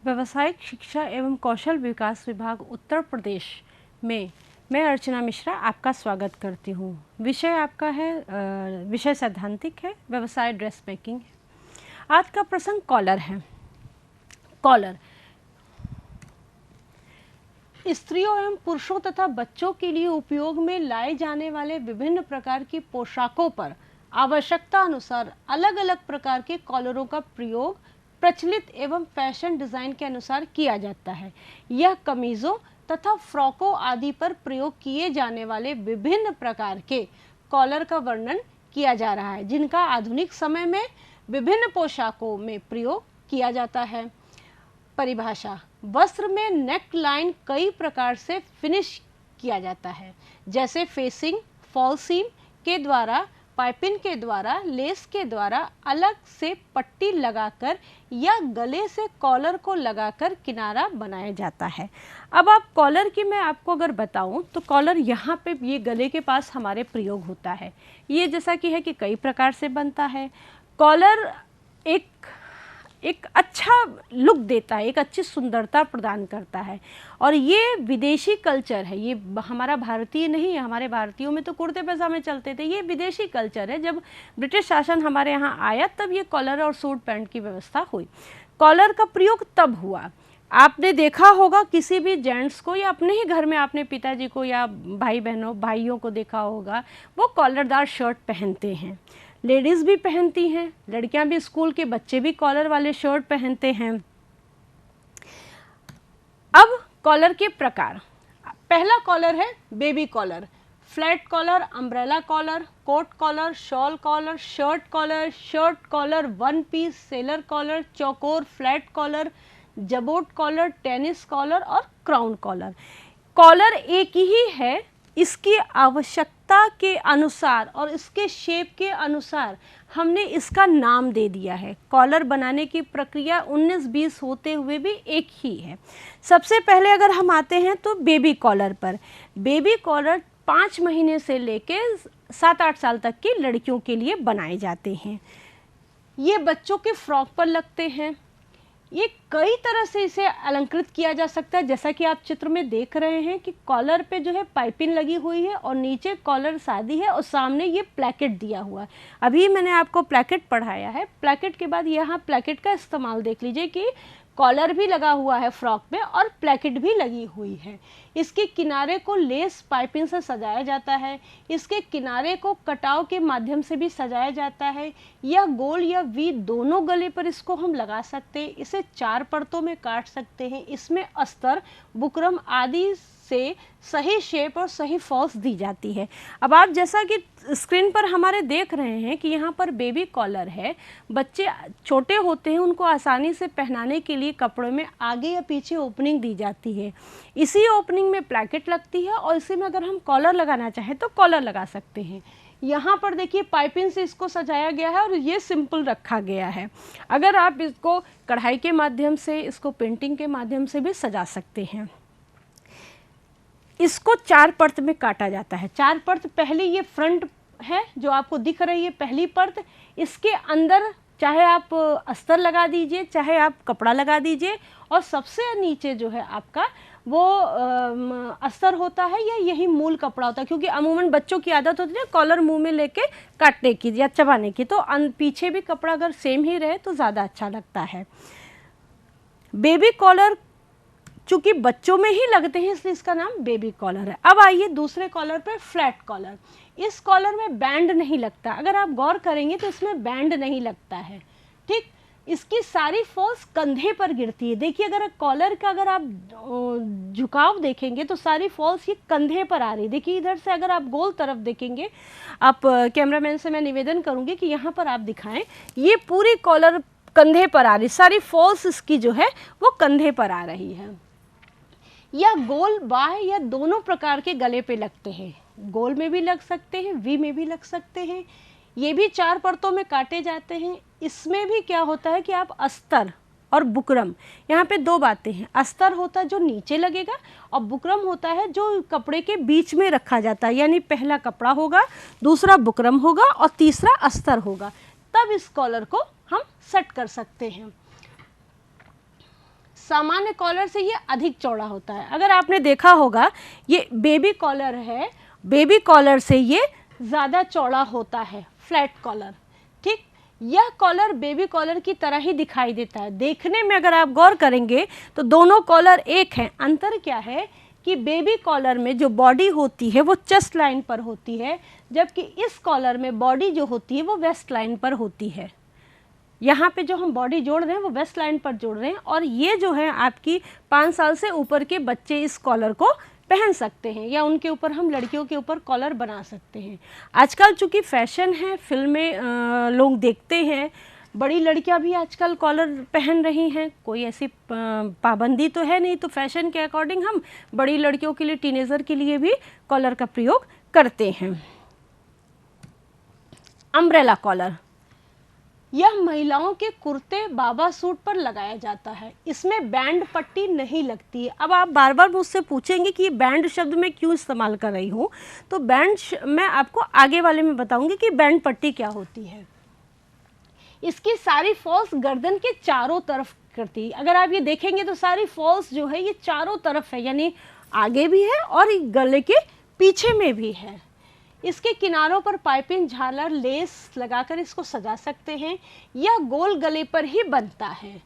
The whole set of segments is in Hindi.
व्यावसायिक शिक्षा एवं कौशल विकास विभाग उत्तर प्रदेश में मैं अर्चना मिश्रा आपका स्वागत करती हूँ। विषय आपका है विषय सैद्धांतिक है, व्यवसाय ड्रेस मेकिंग है। आज का प्रसंग कॉलर है। कॉलर स्त्रियों एवं पुरुषों तथा बच्चों के लिए उपयोग में लाए जाने वाले विभिन्न प्रकार की पोशाकों पर आवश्यकता अनुसार अलग अलग प्रकार के कॉलरों का प्रयोग प्रचलित एवं फैशन डिजाइन के अनुसार किया जाता है। यह कमीजों तथा फ्रॉकों आदि पर प्रयोग किए जाने वाले विभिन्न प्रकार के कॉलर का वर्णन किया जा रहा है, जिनका आधुनिक समय में विभिन्न पोशाकों में प्रयोग किया जाता है। परिभाषा: वस्त्र में नेक लाइन कई प्रकार से फिनिश किया जाता है, जैसे फेसिंग, फॉल सीम के द्वारा, पाइपिंग के द्वारा, लेस के द्वारा, अलग से पट्टी लगाकर या गले से कॉलर को लगाकर किनारा बनाया जाता है। अब आप कॉलर की मैं आपको अगर बताऊं तो कॉलर यहाँ पे ये गले के पास हमारे प्रयोग होता है। ये जैसा कि है कि कई प्रकार से बनता है। कॉलर एक अच्छा लुक देता है, एक अच्छी सुंदरता प्रदान करता है और ये विदेशी कल्चर है, ये हमारा भारतीय नहीं है। हमारे भारतीयों में तो कुर्ते पैजामे चलते थे, ये विदेशी कल्चर है। जब ब्रिटिश शासन हमारे यहाँ आया तब ये कॉलर और सूट पैंट की व्यवस्था हुई। कॉलर का प्रयोग तब हुआ, आपने देखा होगा किसी भी जेंट्स को या अपने ही घर में आपने पिताजी को या भाइयों को देखा होगा, वो कॉलरदार शर्ट पहनते हैं। लेडीज़ भी पहनती हैं, लड़कियां भी, स्कूल के बच्चे भी कॉलर वाले शर्ट पहनते हैं। अब कॉलर के प्रकार, पहला कॉलर है baby collar, flat collar, umbrella collar, coat collar, shawl collar, shirt collar, one piece, sailor collar, चौकोर, flat collar, jabot collar, tennis collar और क्राउन कॉलर। कॉलर एक ही है, इसकी आवश्यकता के अनुसार और इसके शेप के अनुसार हमने इसका नाम दे दिया है। कॉलर बनाने की प्रक्रिया 19-20 होते हुए भी एक ही है। सबसे पहले अगर हम आते हैं तो बेबी कॉलर पर। बेबी कॉलर 5 महीने से लेके 7-8 साल तक की लड़कियों के लिए बनाए जाते हैं। ये बच्चों के फ्रॉक पर लगते हैं। ये कई तरह से इसे अलंकृत किया जा सकता है, जैसा कि आप चित्र में देख रहे हैं कि कॉलर पे जो है पाइपिंग लगी हुई है और नीचे कॉलर सादी है और सामने ये प्लेकेट दिया हुआ है। अभी मैंने आपको प्लेकेट पढ़ाया है, प्लेकेट के बाद यहाँ प्लेकेट का इस्तेमाल देख लीजिए कि कॉलर भी लगा हुआ है फ्रॉक में और प्लेकेट भी लगी हुई है। इसके किनारे को लेस पाइपिंग से सजाया जाता है, इसके किनारे को कटाव के माध्यम से भी सजाया जाता है। यह गोल या वी दोनों गले पर इसको हम लगा सकते हैं। इसे 4 परतों में काट सकते हैं। इसमें अस्तर, बुकरम आदि से सही शेप और सही फॉल्स दी जाती है। अब आप जैसा कि स्क्रीन पर हमारे देख रहे हैं कि यहाँ पर बेबी कॉलर है। बच्चे छोटे होते हैं, उनको आसानी से पहनाने के लिए कपड़ों में आगे या पीछे ओपनिंग दी जाती है। इसी ओपनिंग में प्लेकेट लगती है और इसी में अगर हम कॉलर लगाना चाहें तो कॉलर लगा सकते हैं। यहाँ पर देखिए पाइपिंग से इसको सजाया गया है और ये सिंपल रखा गया है। अगर आप इसको कढ़ाई के माध्यम से, इसको पेंटिंग के माध्यम से भी सजा सकते हैं। इसको 4 परत में काटा जाता है। 4 परत, पहली ये फ्रंट है जो आपको दिख रही है, पहली परत। इसके अंदर चाहे आप अस्तर लगा दीजिए, चाहे आप कपड़ा लगा दीजिए और सबसे नीचे जो है आपका वो अस्तर होता है या यही मूल कपड़ा होता है, क्योंकि अमूमन बच्चों की आदत होती है कॉलर मुंह में लेके काटने की या चबाने की, तो पीछे भी कपड़ा अगर सेम ही रहे तो ज़्यादा अच्छा लगता है। बेबी कॉलर चूँकि बच्चों में ही लगते हैं इसलिए इसका नाम बेबी कॉलर है। अब आइए दूसरे कॉलर पर, फ्लैट कॉलर। इस कॉलर में बैंड नहीं लगता, अगर आप गौर करेंगे तो इसमें बैंड नहीं लगता है। ठीक, इसकी सारी फॉल्स कंधे पर गिरती है। देखिए अगर कॉलर का अगर आप झुकाव देखेंगे तो सारी फॉल्स ये कंधे पर आ रही है। देखिए इधर से अगर आप गोल तरफ देखेंगे, आप कैमरामैन से मैं निवेदन करूँगी कि यहाँ पर आप दिखाएं, ये पूरी कॉलर कंधे पर आ रही, सारी फॉल्स इसकी जो है वो कंधे पर आ रही है। या गोल, बाह्य या दोनों प्रकार के गले पे लगते हैं। गोल में भी लग सकते हैं, वी में भी लग सकते हैं। ये भी 4 परतों में काटे जाते हैं। इसमें भी क्या होता है कि आप अस्तर और बुकरम, यहाँ पे 2 बातें हैं। अस्तर होता है जो नीचे लगेगा और बुकरम होता है जो कपड़े के बीच में रखा जाता है, यानी पहला कपड़ा होगा, दूसरा बुकरम होगा और तीसरा अस्तर होगा, तब इस कॉलर को हम सेट कर सकते हैं। सामान्य कॉलर से ये अधिक चौड़ा होता है। अगर आपने देखा होगा ये बेबी कॉलर है, बेबी कॉलर से ये ज़्यादा चौड़ा होता है, फ्लैट कॉलर। ठीक, यह कॉलर बेबी कॉलर की तरह ही दिखाई देता है। देखने में अगर आप गौर करेंगे तो दोनों कॉलर एक हैं। अंतर क्या है कि बेबी कॉलर में जो बॉडी होती है वो चेस्ट लाइन पर होती है, जबकि इस कॉलर में बॉडी जो होती है वो वेस्ट लाइन पर होती है। यहाँ पे जो हम बॉडी जोड़ रहे हैं वो वेस्ट लाइन पर जोड़ रहे हैं, और ये जो है आपकी 5 साल से ऊपर के बच्चे इस कॉलर को पहन सकते हैं, या उनके ऊपर हम लड़कियों के ऊपर कॉलर बना सकते हैं। आजकल चूँकि फैशन है, फिल्में लोग देखते हैं, बड़ी लड़कियां भी आजकल कॉलर पहन रही हैं, कोई ऐसी पाबंदी तो है नहीं, तो फैशन के अकॉर्डिंग हम बड़ी लड़कियों के लिए, टीनेजर के लिए भी कॉलर का प्रयोग करते हैं। अम्ब्रेला कॉलर, यह महिलाओं के कुर्ते बाबा सूट पर लगाया जाता है। इसमें बैंड पट्टी नहीं लगती है। अब आप बार बार मुझसे पूछेंगे कि ये बैंड शब्द मैं क्यों इस्तेमाल कर रही हूँ, तो बैंड मैं आपको आगे वाले में बताऊंगी कि बैंड पट्टी क्या होती है। इसकी सारी फॉल्स गर्दन के चारों तरफ करती है। अगर आप ये देखेंगे तो सारी फॉल्स जो है ये चारों तरफ है, यानी आगे भी है और गले के पीछे में भी है। इसके किनारों पर पाइपिंग, झालर, लेस लगाकर इसको सजा सकते हैं। यह गोल गले पर ही बनता है।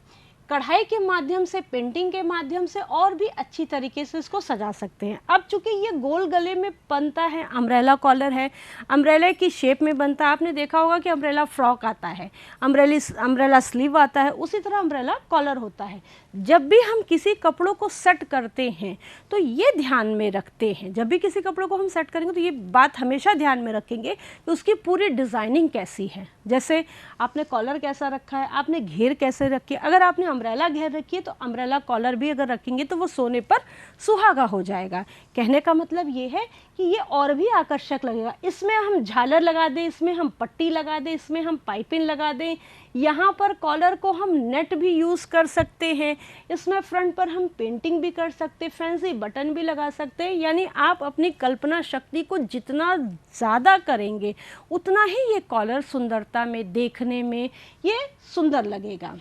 कढ़ाई के माध्यम से, पेंटिंग के माध्यम से और भी अच्छी तरीके से इसको सजा सकते हैं। अब चूंकि ये गोल गले में बनता है, अम्ब्रेला कॉलर है, अम्ब्रेला की शेप में बनता है। आपने देखा होगा कि अम्ब्रेला फ्रॉक आता है, अम्ब्रेला स्लीव आता है, उसी तरह अम्ब्रेला कॉलर होता है। जब भी हम किसी कपड़ों को सेट करते हैं तो ये ध्यान में रखते हैं, जब भी किसी कपड़ों को हम सेट करेंगे तो ये बात हमेशा ध्यान में रखेंगे कि उसकी पूरी डिज़ाइनिंग कैसी है। जैसे आपने कॉलर कैसा रखा है, आपने घेर कैसे रखी है। अगर आपने अम्ब्रेला घेर रखी है तो अम्ब्रेला कॉलर भी अगर रखेंगे तो वो सोने पर सुहागा हो जाएगा। कहने का मतलब ये है कि ये और भी आकर्षक लगेगा। इसमें हम झालर लगा दें, इसमें हम पट्टी लगा दें, इसमें हम पाइपिंग लगा दें, यहाँ पर कॉलर को हम नेट भी यूज़ कर सकते हैं, इसमें फ्रंट पर हम पेंटिंग भी कर सकते हैं, फैंसी बटन भी लगा सकते हैं। यानी आप अपनी कल्पना शक्ति को जितना ज़्यादा करेंगे उतना ही ये कॉलर सुंदरता में, देखने में ये सुंदर लगेगा।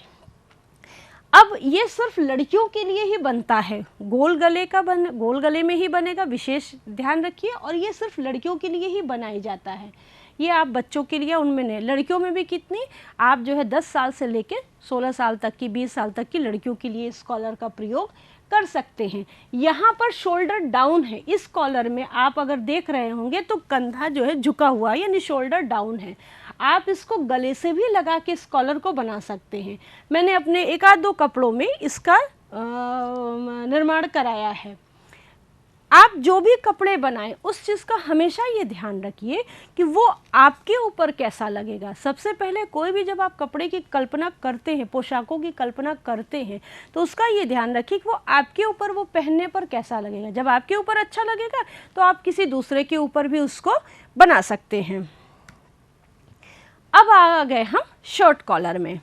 अब ये सिर्फ लड़कियों के लिए ही बनता है, गोल गले में ही बनेगा, विशेष ध्यान रखिए। और ये सिर्फ लड़कियों के लिए ही बनाया जाता है, ये आप बच्चों के लिए उनमें नहीं। लड़कियों में भी कितनी, आप जो है 10 साल से लेकर 16 साल तक की, 20 साल तक की लड़कियों के लिए इस कॉलर का प्रयोग कर सकते हैं। यहाँ पर शोल्डर डाउन है, इस कॉलर में आप अगर देख रहे होंगे तो कंधा जो है झुका हुआ है, यानी शोल्डर डाउन है। आप इसको गले से भी लगा के इस कॉलर को बना सकते हैं। मैंने अपने 1-2 कपड़ों में इसका निर्माण कराया है। आप जो भी कपड़े बनाएं उस चीज़ का हमेशा ये ध्यान रखिए कि वो आपके ऊपर कैसा लगेगा। सबसे पहले कोई भी जब आप कपड़े की कल्पना करते हैं, पोशाकों की कल्पना करते हैं, तो उसका ये ध्यान रखिए कि वो आपके ऊपर, वो पहनने पर कैसा लगेगा। जब आपके ऊपर अच्छा लगेगा तो आप किसी दूसरे के ऊपर भी उसको बना सकते हैं। अब आ गए हम शर्ट कॉलर में।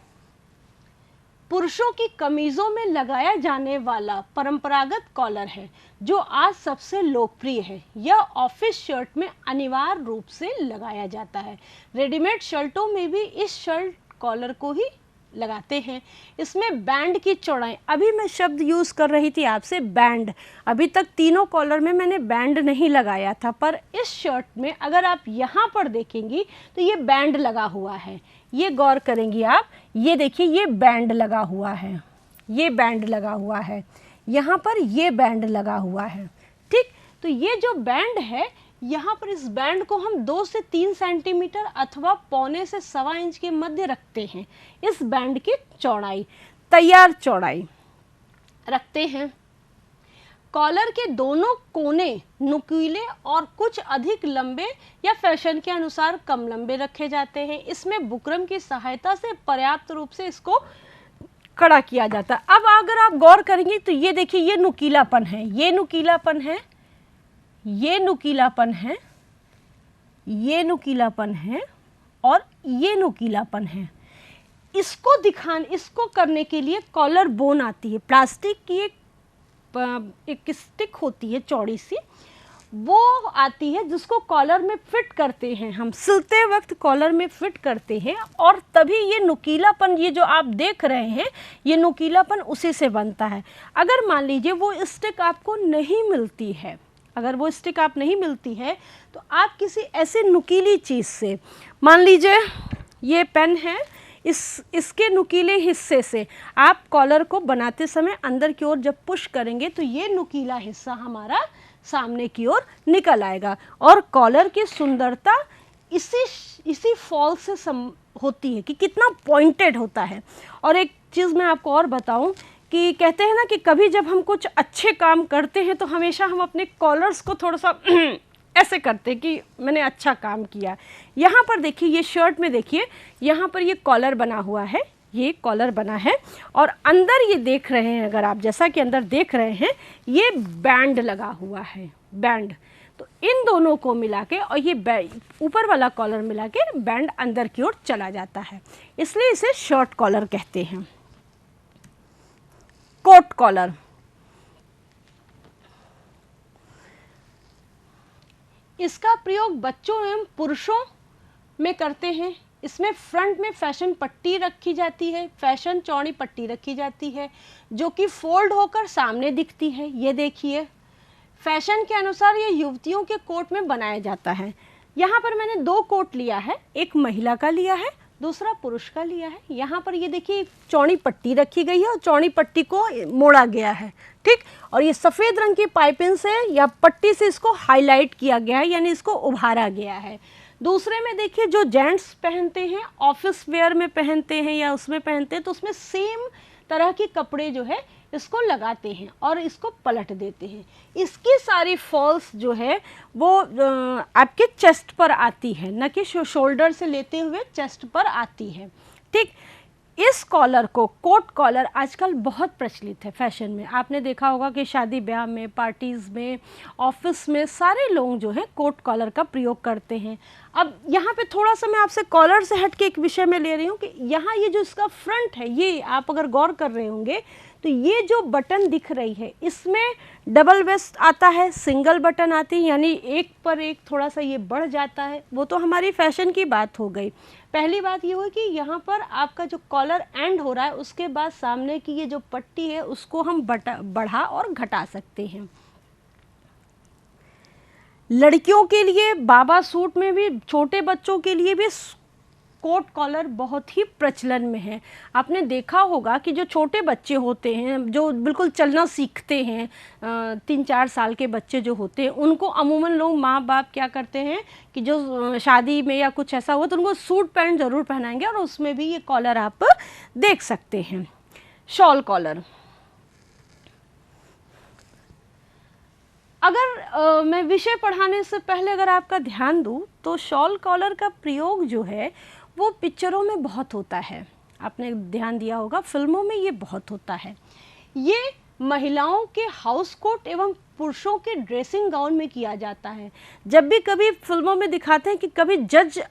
पुरुषों की कमीज़ों में लगाया जाने वाला परंपरागत कॉलर है जो आज सबसे लोकप्रिय है। यह ऑफिस शर्ट में अनिवार्य रूप से लगाया जाता है। रेडीमेड शर्टों में भी इस शर्ट कॉलर को ही लगाते हैं। इसमें बैंड की चौड़ाई, अभी मैं शब्द यूज़ कर रही थी आपसे बैंड, अभी तक तीनों कॉलर में मैंने बैंड नहीं लगाया था, पर इस शर्ट में अगर आप यहाँ पर देखेंगी तो ये बैंड लगा हुआ है। ये गौर करेंगी आप, ये देखिए ये बैंड लगा हुआ है, ये बैंड लगा हुआ है, यहाँ पर ये बैंड लगा हुआ है। ठीक, तो ये जो बैंड है, यहाँ पर इस बैंड को हम 2 से 3 सेंटीमीटर अथवा 1.25 से 1.25 इंच के मध्य रखते हैं। इस बैंड की चौड़ाई, तैयार चौड़ाई रखते हैं। कॉलर के दोनों कोने नुकीले और कुछ अधिक लंबे या फैशन के अनुसार कम लंबे रखे जाते हैं। इसमें बुकरम की सहायता से पर्याप्त रूप से इसको खड़ा किया जाता है। अब अगर आप गौर करेंगे तो ये देखिए, ये नुकीलापन है, ये नुकीलापन है, ये नुकीलापन है, ये नुकीलापन है और ये नुकीलापन है। इसको करने के लिए कॉलर बोन आती है, प्लास्टिक की एक स्टिक होती है चौड़ी सी, वो आती है जिसको कॉलर में फिट करते हैं, हम सिलते वक्त कॉलर में फिट करते हैं, और तभी ये नुकीलापन, ये जो आप देख रहे हैं ये नुकीलापन उसी से बनता है। अगर मान लीजिए वो स्टिक आपको नहीं मिलती है, अगर वो स्टिक आप नहीं मिलती है तो आप किसी ऐसी नुकीली चीज़ से, मान लीजिए ये पेन है, इसके नुकीले हिस्से से आप कॉलर को बनाते समय अंदर की ओर जब पुश करेंगे तो ये नुकीला हिस्सा हमारा सामने की ओर निकल आएगा, और कॉलर की सुंदरता इसी फॉल से होती है कि कितना पॉइंटेड होता है। और एक चीज़ मैं आपको और बताऊं कि कहते हैं ना कि कभी जब हम कुछ अच्छे काम करते हैं तो हमेशा हम अपने कॉलर्स को थोड़ा सा ऐसे करते हैं कि मैंने अच्छा काम किया। यहाँ पर देखिए, ये शर्ट में देखिए, यहाँ पर ये कॉलर बना हुआ है, ये कॉलर बना है, और अंदर ये देख रहे हैं, अगर आप जैसा कि अंदर देख रहे हैं ये बैंड लगा हुआ है, बैंड। तो इन दोनों को मिला के और ये ऊपर वाला कॉलर मिला के बैंड अंदर की ओर चला जाता है, इसलिए इसे शर्ट कॉलर कहते हैं। कोट कॉलर, इसका प्रयोग बच्चों एवं पुरुषों में करते हैं। इसमें फ्रंट में फैशन पट्टी रखी जाती है, फैशन चौड़ी पट्टी रखी जाती है जो कि फोल्ड होकर सामने दिखती है। ये देखिए, फैशन के अनुसार ये युवतियों के कोट में बनाया जाता है। यहाँ पर मैंने 2 कोट लिया है, एक महिला का लिया है, दूसरा पुरुष का लिया है। यहाँ पर ये देखिए चौड़ी पट्टी रखी गई है और चौड़ी पट्टी को मोड़ा गया है, ठीक। और ये सफ़ेद रंग की पाइपिंग से या पट्टी से इसको हाईलाइट किया गया है, यानी इसको उभारा गया है। दूसरे में देखिए जो जेंट्स पहनते हैं, ऑफिस वेयर में पहनते हैं या उसमें पहनते हैं, तो उसमें सेम तरह के कपड़े जो है इसको लगाते हैं और इसको पलट देते हैं। इसकी सारी फॉल्स जो है वो आपके चेस्ट पर आती है, न कि शोल्डर से लेते हुए चेस्ट पर आती है, ठीक। इस कॉलर को, कोट कॉलर, आजकल बहुत प्रचलित है फैशन में। आपने देखा होगा कि शादी ब्याह में, पार्टीज़ में, ऑफिस में सारे लोग जो है कोट कॉलर का प्रयोग करते हैं। अब यहाँ पे थोड़ा सा मैं आपसे कॉलर से हट के एक विषय में ले रही हूँ कि यहाँ ये जो इसका फ्रंट है, ये आप अगर गौर कर रहे होंगे तो ये जो बटन दिख रही है इसमें डबल वेस्ट आता है, सिंगल बटन आती है, यानी एक पर एक थोड़ा सा ये बढ़ जाता है। वो तो हमारी फैशन की बात हो गई। पहली बात ये हुई कि यहाँ पर आपका जो कॉलर एंड हो रहा है उसके बाद सामने की ये जो पट्टी है उसको हम बढ़ा और घटा सकते हैं। लड़कियों के लिए बाबा सूट में भी, छोटे बच्चों के लिए भी कोट कॉलर बहुत ही प्रचलन में है। आपने देखा होगा कि जो छोटे बच्चे होते हैं, जो बिल्कुल चलना सीखते हैं, 3-4 साल के बच्चे जो होते हैं, उनको अमूमन लोग माँ बाप क्या करते हैं कि जो शादी में या कुछ ऐसा हुआ तो उनको सूट पैंट ज़रूर पहनाएंगे, और उसमें भी ये कॉलर आप देख सकते हैं। शॉल कॉलर, अगर मैं विषय पढ़ाने से पहले अगर आपका ध्यान दूँ तो शॉल कॉलर का प्रयोग जो है वो पिक्चरों में बहुत होता है। आपने ध्यान दिया होगा, फिल्मों में ये बहुत होता है। ये महिलाओं के हाउस कोट एवं पुरुषों के ड्रेसिंग गाउन में किया जाता है। जब भी कभी फिल्मों में दिखाते हैं कि कभी जज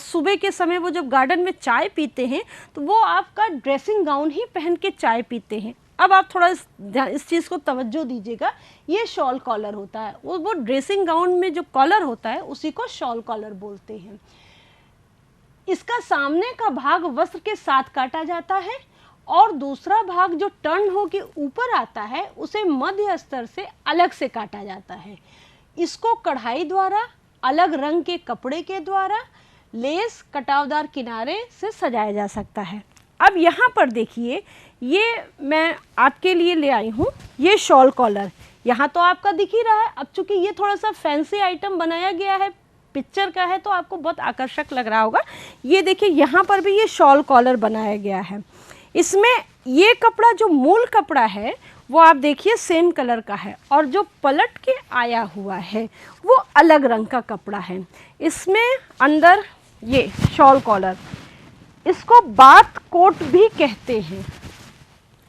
सुबह के समय वो जब गार्डन में चाय पीते हैं तो वो आपका ड्रेसिंग गाउन ही पहन के चाय पीते हैं। अब आप थोड़ा इस चीज़ को तवज्जो दीजिएगा, ये शॉल कॉलर होता है। वो ड्रेसिंग गाउन में जो कॉलर होता है उसी को शॉल कॉलर बोलते हैं। इसका सामने का भाग वस्त्र के साथ काटा जाता है और दूसरा भाग जो टर्न होकर ऊपर आता है उसे मध्य स्तर से अलग से काटा जाता है। इसको कढ़ाई द्वारा, अलग रंग के कपड़े के द्वारा, लेस, कटावदार किनारे से सजाया जा सकता है। अब यहाँ पर देखिए, ये मैं आपके लिए ले आई हूँ, ये शॉल कॉलर यहाँ तो आपका दिख ही रहा है। अब चूंकि ये थोड़ा सा फैंसी आइटम बनाया गया है, पिक्चर का है, तो आपको बहुत आकर्षक लग रहा होगा। ये देखिए यहाँ पर भी ये शॉल कॉलर बनाया गया है। इसमें ये कपड़ा जो मूल कपड़ा है वो आप देखिए सेम कलर का है, और जो पलट के आया हुआ है वो अलग रंग का कपड़ा है। इसमें अंदर ये शॉल कॉलर, इसको बाथ कोट भी कहते हैं।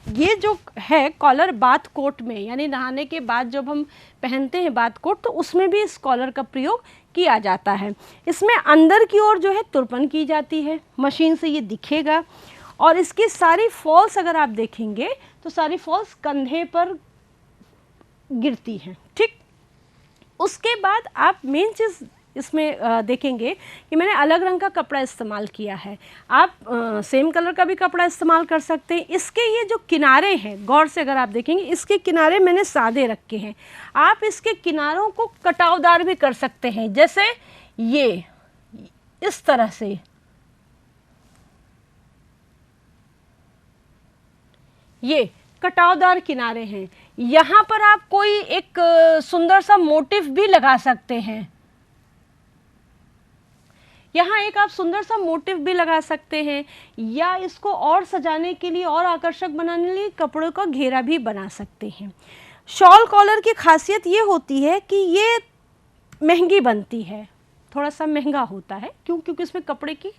ये जो है कॉलर बाथ कोट में, यानी नहाने के बाद जब हम पहनते हैं बाथ कोट, तो उसमें भी इस कॉलर का प्रयोग किया जाता है। इसमें अंदर की ओर जो है तुरपन की जाती है, मशीन से ये दिखेगा, और इसकी सारी फॉल्स अगर आप देखेंगे तो सारी फॉल्स कंधे पर गिरती हैं, ठीक। उसके बाद आप मेन चीज़ इसमें देखेंगे कि मैंने अलग रंग का कपड़ा इस्तेमाल किया है। आप सेम कलर का भी कपड़ा इस्तेमाल कर सकते हैं। इसके ये जो किनारे हैं, गौर से अगर आप देखेंगे, इसके किनारे मैंने सादे रखे हैं। आप इसके किनारों को कटावदार भी कर सकते हैं, जैसे ये इस तरह से। ये कटावदार किनारे हैं। यहाँ पर आप कोई एक सुंदर सा मोटिव भी लगा सकते हैं। यहाँ एक आप सुंदर सा मोटिव भी लगा सकते हैं, या इसको और सजाने के लिए और आकर्षक बनाने के लिए कपड़ों का घेरा भी बना सकते हैं। शॉल कॉलर की खासियत ये होती है कि ये महंगी बनती है, थोड़ा सा महंगा होता है, क्योंकि इसमें कपड़े की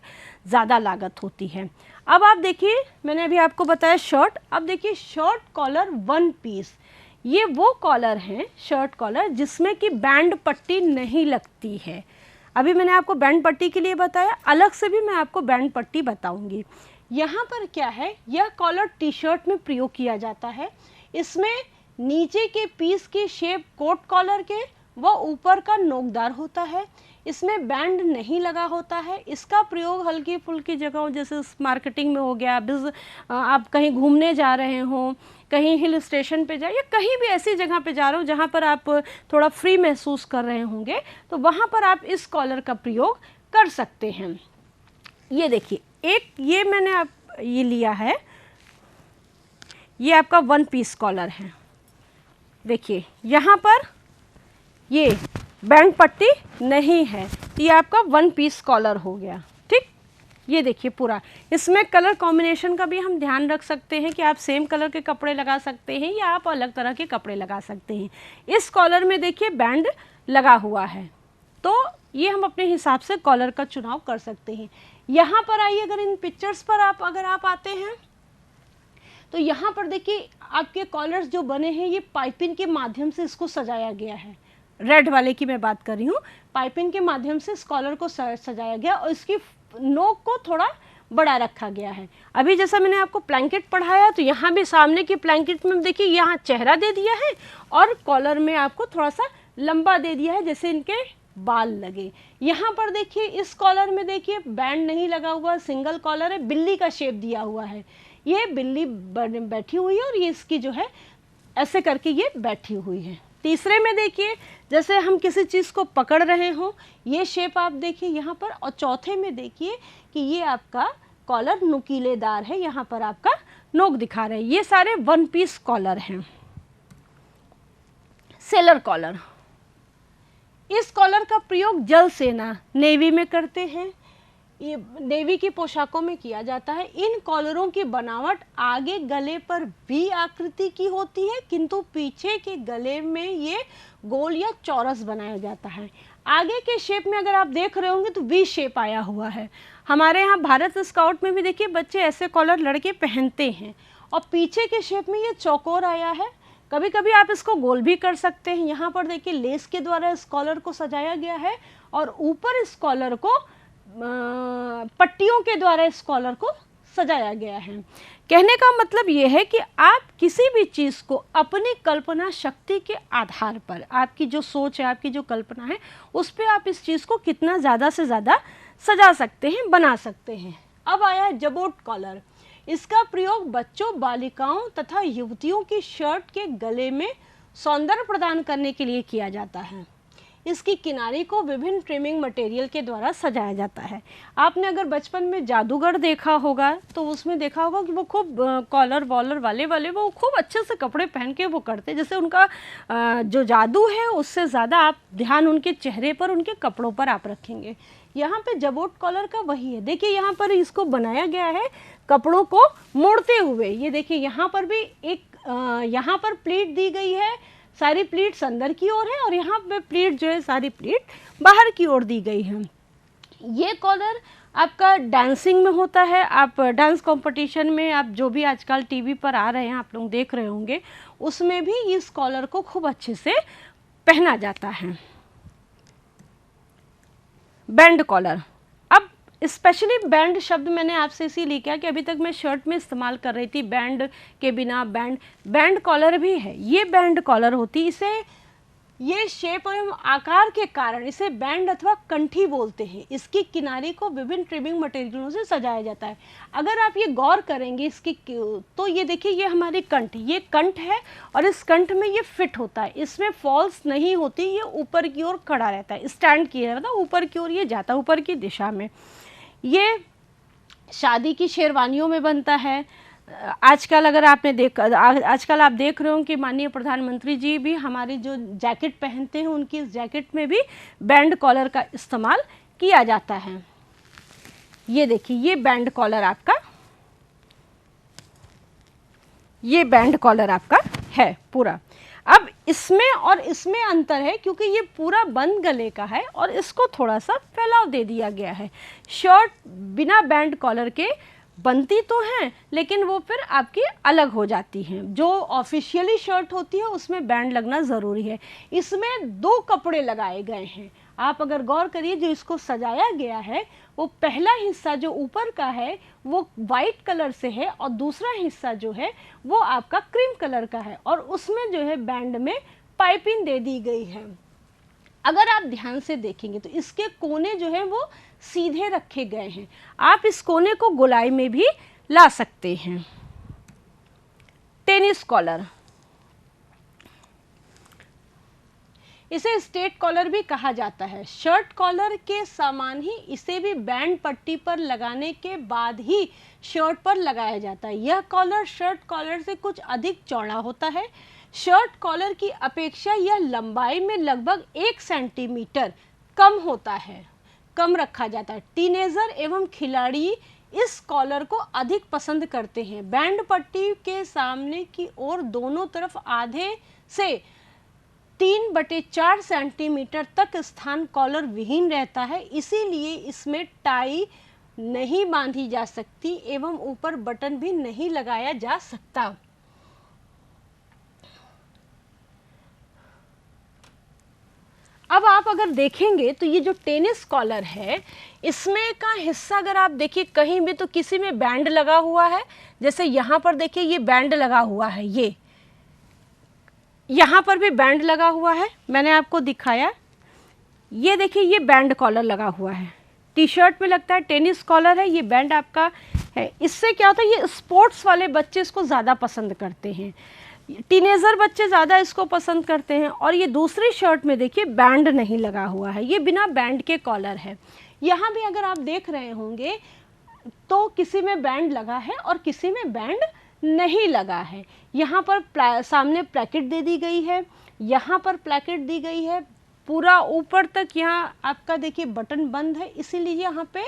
ज़्यादा लागत होती है। अब आप देखिए, मैंने अभी आपको बताया शर्ट। अब देखिए शर्ट कॉलर वन पीस, ये वो कॉलर हैं, शर्ट कॉलर, जिसमें कि बैंड पट्टी नहीं लगती है। अभी मैंने आपको बैंड पट्टी के लिए बताया, अलग से भी मैं आपको बैंड पट्टी बताऊंगी। यहाँ पर क्या है, यह कॉलर टी शर्ट में प्रयोग किया जाता है। इसमें नीचे के पीस की शेप कोट कॉलर के व ऊपर का नोकदार होता है। इसमें बैंड नहीं लगा होता है। इसका प्रयोग हल्की फुल्की जगहों, जैसे मार्केटिंग में हो गया, आप कहीं घूमने जा रहे हो, कहीं हिल स्टेशन पे जाए, या कहीं भी ऐसी जगह पे जा रहे हो जहाँ पर आप थोड़ा फ्री महसूस कर रहे होंगे, तो वहाँ पर आप इस कॉलर का प्रयोग कर सकते हैं। ये देखिए, एक ये मैंने ये लिया है, ये आपका वन पीस कॉलर है। देखिए यहाँ पर ये बैंड पट्टी नहीं है, ये आपका वन पीस कॉलर हो गया। ठीक, ये देखिए पूरा। इसमें कलर कॉम्बिनेशन का भी हम ध्यान रख सकते हैं कि आप सेम कलर के कपड़े लगा सकते हैं या आप अलग तरह के कपड़े लगा सकते हैं। इस कॉलर में देखिए बैंड लगा हुआ है, तो ये हम अपने हिसाब से कॉलर का चुनाव कर सकते हैं। यहाँ पर आइए, अगर इन पिक्चर्स पर अगर आप आते हैं, तो यहाँ पर देखिए आपके कॉलर्स जो बने हैं, ये पाइपिंग के माध्यम से इसको सजाया गया है। रेड वाले की मैं बात कर रही हूँ। पाइपिंग के माध्यम से इस कॉलर को सजाया गया और इसकी नोक को थोड़ा बड़ा रखा गया है। अभी जैसा मैंने आपको ब्लैंकेट पढ़ाया, तो यहाँ भी सामने की ब्लैंकेट में देखिए यहाँ चेहरा दे दिया है और कॉलर में आपको थोड़ा सा लंबा दे दिया है, जैसे इनके बाल लगे। यहाँ पर देखिए इस कॉलर में देखिए बैंड नहीं लगा हुआ, सिंगल कॉलर है, बिल्ली का शेप दिया हुआ है। ये बिल्ली बैठी हुई है और ये इसकी जो है ऐसे करके ये बैठी हुई है। तीसरे में देखिए, जैसे हम किसी चीज़ को पकड़ रहे हो, ये शेप आप देखिए यहाँ पर। और चौथे में देखिए कि ये आपका कॉलर नुकीलेदार है, यहाँ पर आपका नोक दिखा रहे हैं। ये सारे वन पीस कॉलर हैं। सेलर कॉलर, इस कॉलर का प्रयोग जल सेना, नेवी में करते हैं। ये नेवी की पोशाकों में किया जाता है। इन कॉलरों की बनावट आगे गले पर वी आकृति की होती है, किंतु पीछे के गले में ये गोल या चौरस बनाया जाता है। आगे के शेप में अगर आप देख रहे होंगे तो वी शेप आया हुआ है। हमारे यहाँ भारत स्काउट में भी देखिए बच्चे ऐसे कॉलर लड़के पहनते हैं, और पीछे के शेप में ये चौकोर आया है। कभी कभी आप इसको गोल भी कर सकते हैं। यहाँ पर देखिए लेस के द्वारा इस कॉलर को सजाया गया है, और ऊपर इस कॉलर को पट्टियों के द्वारा इस कॉलर को सजाया गया है। कहने का मतलब ये है कि आप किसी भी चीज़ को अपनी कल्पना शक्ति के आधार पर, आपकी जो सोच है, आपकी जो कल्पना है, उस पर आप इस चीज़ को कितना ज़्यादा से ज़्यादा सजा सकते हैं, बना सकते हैं। अब आया है जबोट कॉलर। इसका प्रयोग बच्चों, बालिकाओं तथा युवतियों की शर्ट के गले में सौंदर्य प्रदान करने के लिए किया जाता है। इसकी किनारी को विभिन्न ट्रिमिंग मटेरियल के द्वारा सजाया जाता है। आपने अगर बचपन में जादूगर देखा होगा तो उसमें देखा होगा कि वो खूब कॉलर वॉलर वाले वो खूब अच्छे से कपड़े पहन के वो करते, जैसे उनका जो जादू है उससे ज़्यादा आप ध्यान उनके चेहरे पर, उनके कपड़ों पर आप रखेंगे। यहाँ पे जबोट कॉलर का वही है। देखिए यहाँ पर इसको बनाया गया है कपड़ों को मोड़ते हुए। ये देखिए यहाँ पर भी एक यहाँ पर प्लीट दी गई है, सारी प्लीट्स अंदर की ओर है, और यहाँ पे प्लीट जो है सारी प्लीट बाहर की ओर दी गई है। ये कॉलर आपका डांसिंग में होता है। आप डांस कंपटीशन में, आप जो भी आजकल टीवी पर आ रहे हैं, आप लोग देख रहे होंगे, उसमें भी इस कॉलर को खूब अच्छे से पहना जाता है। बैंड कॉलर, अब स्पेशली बैंड शब्द मैंने आपसे इसीलिए किया कि अभी तक मैं शर्ट में इस्तेमाल कर रही थी, बैंड के बिना बैंड कॉलर भी है। ये बैंड कॉलर होती, इसे ये शेप एवं आकार के कारण इसे बैंड अथवा कंठी बोलते हैं। इसकी किनारे को विभिन्न ट्रिमिंग मटेरियलों से सजाया जाता है। अगर आप ये गौर करेंगे इसकी तो ये देखिए, ये हमारी कंठ, ये कंठ है और इस कंठ में ये फिट होता है, इसमें फॉल्स नहीं होती, ये ऊपर की ओर खड़ा रहता है, स्टैंड किया रहता है, ऊपर की ओर ये जाता है, ऊपर की दिशा में। ये शादी की शेरवानियों में बनता है। आजकल अगर आपने आजकल आप देख रहे हो कि माननीय प्रधानमंत्री जी भी हमारी जो जैकेट पहनते हैं, उनकी इस जैकेट में भी बैंड कॉलर का इस्तेमाल किया जाता है। ये देखिए, ये बैंड कॉलर आपका, ये बैंड कॉलर आपका है पूरा। अब इसमें और इसमें अंतर है, क्योंकि ये पूरा बंद गले का है और इसको थोड़ा सा फैलाव दे दिया गया है। शर्ट बिना बैंड कॉलर के बनती तो हैं, लेकिन वो फिर आपकी अलग हो जाती हैं। जो ऑफिशियली शर्ट होती है उसमें बैंड लगना ज़रूरी है। इसमें 2 कपड़े लगाए गए हैं। आप अगर गौर करिए, जो इसको सजाया गया है वो पहला हिस्सा जो ऊपर का है वो वाइट कलर से है और दूसरा हिस्सा जो है वो आपका क्रीम कलर का है, और उसमें जो है बैंड में पाइपिंग दे दी गई है। अगर आप ध्यान से देखेंगे तो इसके कोने जो है वो सीधे रखे गए हैं। आप इस कोने को गोलाई में भी ला सकते हैं। टेनिस कॉलर, इसे स्टेट कॉलर भी कहा जाता है। शर्ट कॉलर के समान ही इसे भी बैंड पट्टी पर लगाने के बाद ही शर्ट पर लगाया जाता है। यह कॉलर शर्ट कॉलर से कुछ अधिक चौड़ा होता है। शर्ट कॉलर की अपेक्षा यह लंबाई में लगभग 1 सेंटीमीटर कम होता है, कम रखा जाता है। टीनेजर एवं खिलाड़ी इस कॉलर को अधिक पसंद करते हैं। बैंड पट्टी के सामने की ओर दोनों तरफ आधे से 3/4 सेंटीमीटर तक स्थान कॉलर विहीन रहता है, इसीलिए इसमें टाई नहीं बांधी जा सकती एवं ऊपर बटन भी नहीं लगाया जा सकता। अब आप अगर देखेंगे तो ये जो टेनिस कॉलर है, इसमें का हिस्सा अगर आप देखिए, कहीं भी तो किसी में बैंड लगा हुआ है। जैसे यहाँ पर देखिए, ये बैंड लगा हुआ है, ये यहाँ पर भी बैंड लगा हुआ है, मैंने आपको दिखाया। ये देखिए, ये बैंड कॉलर लगा हुआ है, टी शर्ट में लगता है, टेनिस कॉलर है, ये बैंड आपका है। इससे क्या होता है, ये स्पोर्ट्स वाले बच्चे इसको ज़्यादा पसंद करते हैं, टीनेजर बच्चे ज़्यादा इसको पसंद करते हैं। और ये दूसरी शर्ट में देखिए बैंड नहीं लगा हुआ है, ये बिना बैंड के कॉलर है। यहाँ भी अगर आप देख रहे होंगे तो किसी में बैंड लगा है और किसी में बैंड नहीं लगा है। यहाँ पर सामने प्लेकेट दे दी गई है, यहाँ पर प्लेकेट दी गई है, पूरा ऊपर तक यहाँ आपका देखिए बटन बंद है, इसीलिए यहाँ पे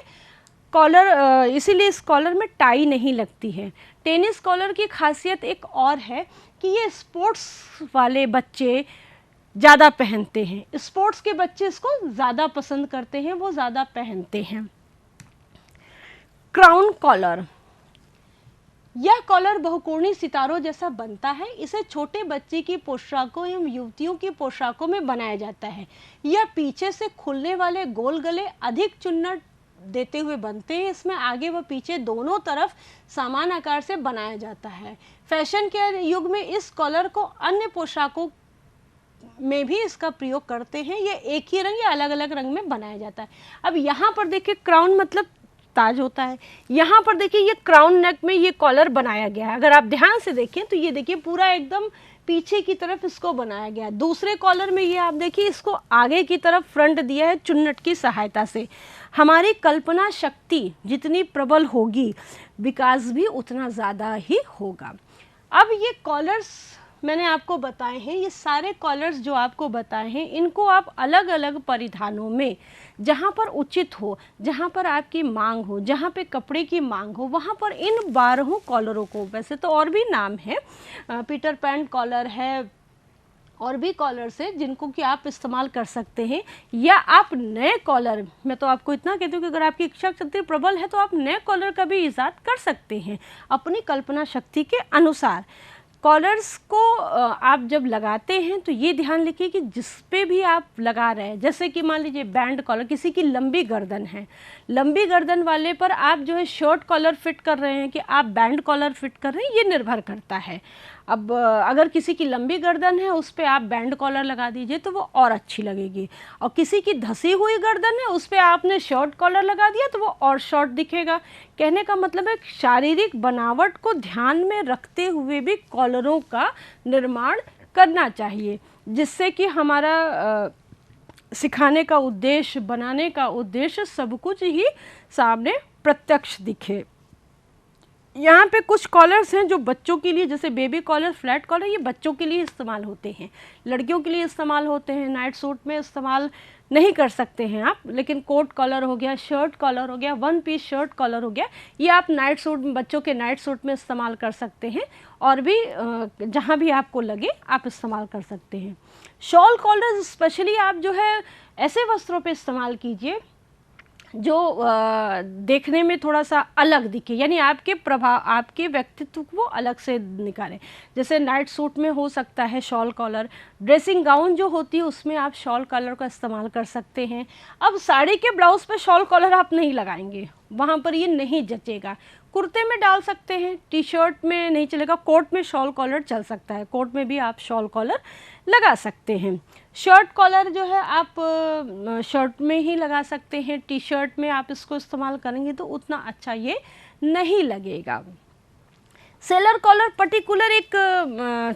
कॉलर, इसीलिए इस कॉलर में टाई नहीं लगती है। टेनिस कॉलर की खासियत एक और है कि ये स्पोर्ट्स वाले बच्चे ज़्यादा पहनते हैं, स्पोर्ट्स के बच्चे इसको ज़्यादा पसंद करते हैं, वो ज़्यादा पहनते हैं। क्राउन कॉलर, यह कॉलर बहुकोणीय सितारों जैसा बनता है। इसे छोटे बच्चे की पोशाकों एवं युवतियों की पोशाकों में बनाया जाता है। यह पीछे से खुलने वाले गोल गले अधिक चुन्नट देते हुए बनते हैं। इसमें आगे व पीछे दोनों तरफ समान आकार से बनाया जाता है। फैशन के युग में इस कॉलर को अन्य पोशाकों में भी इसका प्रयोग करते हैं। ये एक ही रंग या अलग अलग रंग में बनाया जाता है। अब यहाँ पर देखिए, क्राउन मतलब ताज होता है, यहाँ पर देखिए ये क्राउन नेक में ये कॉलर बनाया गया है। अगर आप ध्यान से देखें तो ये देखिए पूरा एकदम पीछे की तरफ इसको बनाया गया है। दूसरे कॉलर में ये आप देखिए इसको आगे की तरफ फ्रंट दिया है चुन्नट की सहायता से। हमारी कल्पना शक्ति जितनी प्रबल होगी, विकास भी उतना ज़्यादा ही होगा। अब ये कॉलर्स मैंने आपको बताए हैं, ये सारे कॉलर्स जो आपको बताए हैं, इनको आप अलग अलग परिधानों में, जहाँ पर उचित हो, जहाँ पर आपकी मांग हो, जहाँ पे कपड़े की मांग हो, वहाँ पर इन 12 कॉलरों को, वैसे तो और भी नाम है, पीटर पैन कॉलर है, और भी कॉलर्स हैं जिनको कि आप इस्तेमाल कर सकते हैं। या आप नए कॉलर, मैं तो आपको इतना कहती हूँ कि अगर आपकी इच्छा शक्ति प्रबल है तो आप नए कॉलर का भी ईजाद कर सकते हैं अपनी कल्पना शक्ति के अनुसार। कॉलर्स को आप जब लगाते हैं तो ये ध्यान रखिए कि जिस पे भी आप लगा रहे हैं, जैसे कि मान लीजिए बैंड कॉलर, किसी की लंबी गर्दन है, लंबी गर्दन वाले पर आप जो है शॉर्ट कॉलर फिट कर रहे हैं कि आप बैंड कॉलर फिट कर रहे हैं, ये निर्भर करता है। अब अगर किसी की लंबी गर्दन है उस पर आप बैंड कॉलर लगा दीजिए तो वो और अच्छी लगेगी, और किसी की धसी हुई गर्दन है उस पर आपने शॉर्ट कॉलर लगा दिया तो वो और शॉर्ट दिखेगा। कहने का मतलब है शारीरिक बनावट को ध्यान में रखते हुए भी कॉलरों का निर्माण करना चाहिए, जिससे कि हमारा सिखाने का उद्देश्य, बनाने का उद्देश्य सब कुछ ही सामने प्रत्यक्ष दिखे। यहाँ पे कुछ कॉलर्स हैं जो बच्चों के लिए, जैसे बेबी कॉलर, फ्लैट कॉलर, ये बच्चों के लिए इस्तेमाल होते हैं, लड़कियों के लिए इस्तेमाल होते हैं, नाइट सूट में इस्तेमाल नहीं कर सकते हैं आप, लेकिन कोट कॉलर हो गया, शर्ट कॉलर हो गया, वन पीस शर्ट कॉलर हो गया, ये आप नाइट सूट, बच्चों के नाइट सूट में इस्तेमाल कर सकते हैं, और भी जहाँ भी आपको लगे आप इस्तेमाल कर सकते हैं। शॉल कॉलर स्पेशली आप जो है ऐसे वस्त्रों पे इस्तेमाल कीजिए जो देखने में थोड़ा सा अलग दिखे, यानी आपके प्रभाव, आपके व्यक्तित्व को अलग से निकालें। जैसे नाइट सूट में हो सकता है शॉल कॉलर, ड्रेसिंग गाउन जो होती है उसमें आप शॉल कॉलर का इस्तेमाल कर सकते हैं। अब साड़ी के ब्लाउज पे शॉल कॉलर आप नहीं लगाएंगे, वहाँ पर ये नहीं जचेगा। कुर्ते में डाल सकते हैं, टी शर्ट में नहीं चलेगा, कोट में शॉल कॉलर चल सकता है, कोट में भी आप शॉल कॉलर लगा सकते हैं। शर्ट कॉलर जो है आप शर्ट में ही लगा सकते हैं, टी शर्ट में आप इसको इस्तेमाल करेंगे तो उतना अच्छा ये नहीं लगेगा। सेलर कॉलर पर्टिकुलर एक,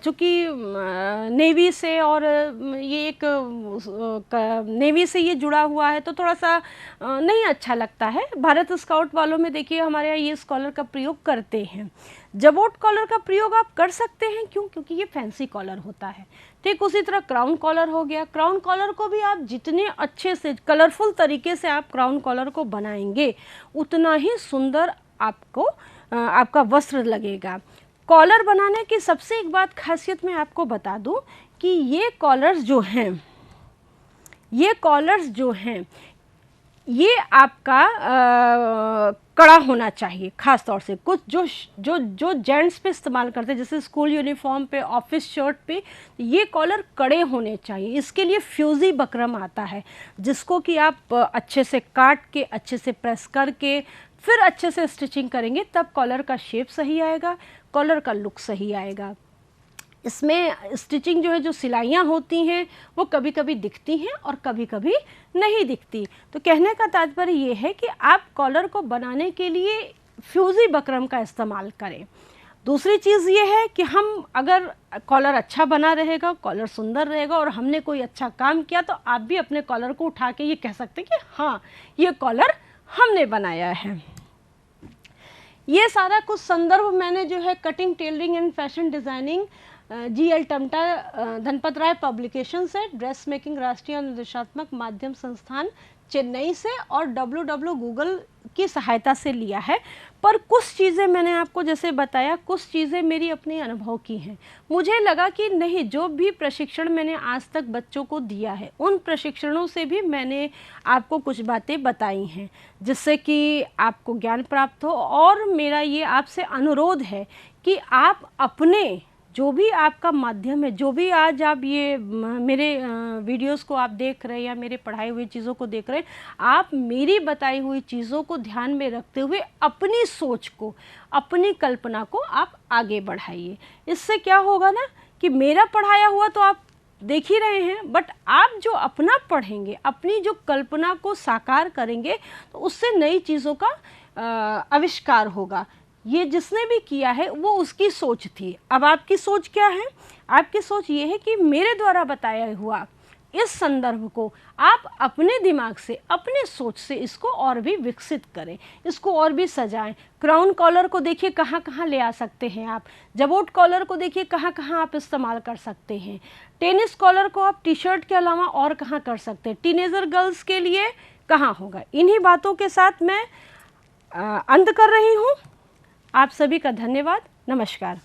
चूँकि नेवी से और ये एक नेवी से ये जुड़ा हुआ है तो थोड़ा सा नहीं अच्छा लगता है। भारत स्काउट वालों में देखिए हमारे यहाँ ये इस कॉलर का प्रयोग करते हैं। जबोट कॉलर का प्रयोग आप कर सकते हैं, क्यों? क्योंकि ये फैंसी कॉलर होता है। ठीक उसी तरह क्राउन कॉलर हो गया, क्राउन कॉलर को भी आप जितने अच्छे से कलरफुल तरीके से आप क्राउन कॉलर को बनाएंगे उतना ही सुंदर आपको आपका वस्त्र लगेगा। कॉलर बनाने की सबसे एक बात खासियत मैं आपको बता दूं कि ये कॉलर्स जो हैं ये आपका कड़ा होना चाहिए। ख़ास तौर से कुछ जो जेंट्स पे इस्तेमाल करते हैं, जैसे स्कूल यूनिफॉर्म पे, ऑफिस शर्ट पे, ये कॉलर कड़े होने चाहिए। इसके लिए फ्यूज़ी बकरम आता है जिसको कि आप अच्छे से काट के, अच्छे से प्रेस करके, फिर अच्छे से स्टिचिंग करेंगे तब कॉलर का शेप सही आएगा, कॉलर का लुक सही आएगा। इसमें स्टिचिंग जो है, जो सिलाइयाँ होती हैं वो कभी कभी दिखती हैं और कभी कभी नहीं दिखती। तो कहने का तात्पर्य ये है कि आप कॉलर को बनाने के लिए फ्यूज़ी बकरम का इस्तेमाल करें। दूसरी चीज़ ये है कि हम अगर कॉलर अच्छा बना रहेगा, कॉलर सुंदर रहेगा और हमने कोई अच्छा काम किया तो आप भी अपने कॉलर को उठा के ये कह सकते हैं कि हाँ ये कॉलर हमने बनाया है। ये सारा कुछ संदर्भ मैंने जो है cutting, tailoring and fashion designing GL Tamta Dhanpat Rai publication से, ड्रेस मेकिंग राष्ट्रीय अनुदेशात्मक माध्यम संस्थान चेन्नई से और WW गूगल की सहायता से लिया है। पर कुछ चीज़ें मैंने आपको जैसे बताया, कुछ चीज़ें मेरी अपने अनुभव की हैं। मुझे लगा कि नहीं, जो भी प्रशिक्षण मैंने आज तक बच्चों को दिया है उन प्रशिक्षणों से भी मैंने आपको कुछ बातें बताई हैं जिससे कि आपको ज्ञान प्राप्त हो। और मेरा ये आपसे अनुरोध है कि आप अपने जो भी आपका माध्यम है, जो भी आज आप ये मेरे वीडियोस को आप देख रहे हैं या मेरे पढ़ाई हुई चीज़ों को देख रहे हैं, आप मेरी बताई हुई चीज़ों को ध्यान में रखते हुए अपनी सोच को, अपनी कल्पना को आप आगे बढ़ाइए। इससे क्या होगा ना कि मेरा पढ़ाया हुआ तो आप देख ही रहे हैं, बट आप जो अपना पढ़ेंगे, अपनी जो कल्पना को साकार करेंगे तो उससे नई चीज़ों का आविष्कार होगा। ये जिसने भी किया है वो उसकी सोच थी। अब आपकी सोच क्या है? आपकी सोच ये है कि मेरे द्वारा बताया हुआ इस संदर्भ को आप अपने दिमाग से, अपने सोच से इसको और भी विकसित करें, इसको और भी सजाएं। क्राउन कॉलर को देखिए कहाँ कहाँ ले आ सकते हैं आप, जबोट कॉलर को देखिए कहाँ कहाँ आप इस्तेमाल कर सकते हैं, टेनिस कॉलर को आप टी शर्ट के अलावा और कहाँ कर सकते हैं, टीनेजर गर्ल्स के लिए कहाँ होगा। इन्हीं बातों के साथ मैं अंत कर रही हूँ। आप सभी का धन्यवाद। नमस्कार।